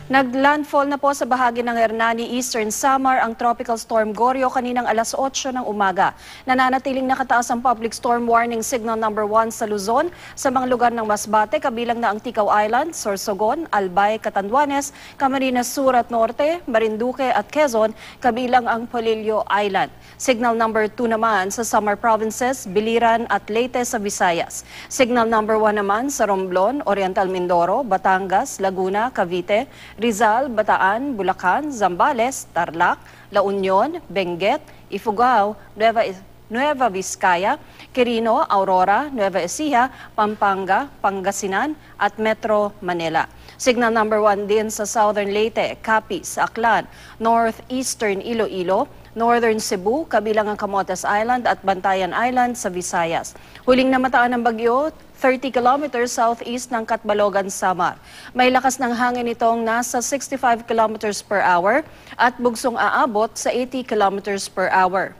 Naglandfall na po sa bahagi ng Hernani, Eastern Samar ang Tropical Storm Gorio kaninang alas 8 ng umaga. Nananatiling nakataas ang Public Storm Warning Signal number 1 sa Luzon sa mga lugar ng Masbate kabilang na ang Ticao Island, Sorsogon, Albay, Catanduanes, Camarines Sur at Norte, Marinduque at Quezon kabilang ang Polillo Island. Signal number 2 naman sa Samar Provinces, Biliran at Leyte sa Visayas. Signal number 1 naman sa Romblon, Oriental Mindoro, Batangas, Laguna, Cavite, Rizal, Bataan, Bulacan, Zambales, Tarlac, La Union, Benguet, Ifugao, Nueva Vizcaya, Quirino, Aurora, Nueva Ecija, Pampanga, Pangasinan at Metro Manila. Signal number 1 din sa Southern Leyte, Capiz, Aklan, Northeastern Iloilo, Northern Cebu, kabilang ang Camotes Island at Bantayan Island sa Visayas. Huling namataan ng bagyo, 30 kilometers southeast ng Catbalogan, Samar. May lakas ng hangin itong nasa 65 kilometers per hour at bugsong aabot sa 80 kilometers per hour.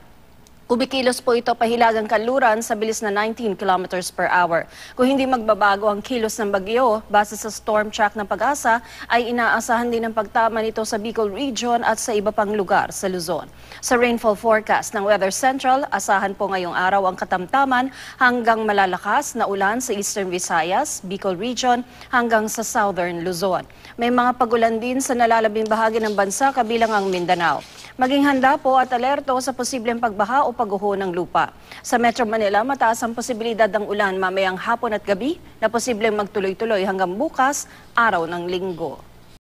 Kumikilos po ito pahilagang kanluran sa bilis na 19 kilometers per hour. Kung hindi magbabago ang kilos ng bagyo, base sa storm track ng Pag-asa, ay inaasahan din ang pagtama nito sa Bicol Region at sa iba pang lugar sa Luzon. Sa rainfall forecast ng Weather Central, asahan po ngayong araw ang katamtaman hanggang malalakas na ulan sa Eastern Visayas, Bicol Region hanggang sa Southern Luzon. May mga pagulan din sa nalalabing bahagi ng bansa kabilang ang Mindanao. Maging handa po at alerto sa posibleng pagbaha o pagguho ng lupa. Sa Metro Manila, mataas ang posibilidad ng ulan mamayang hapon at gabi na posibleng magtuloy-tuloy hanggang bukas, araw ng Linggo.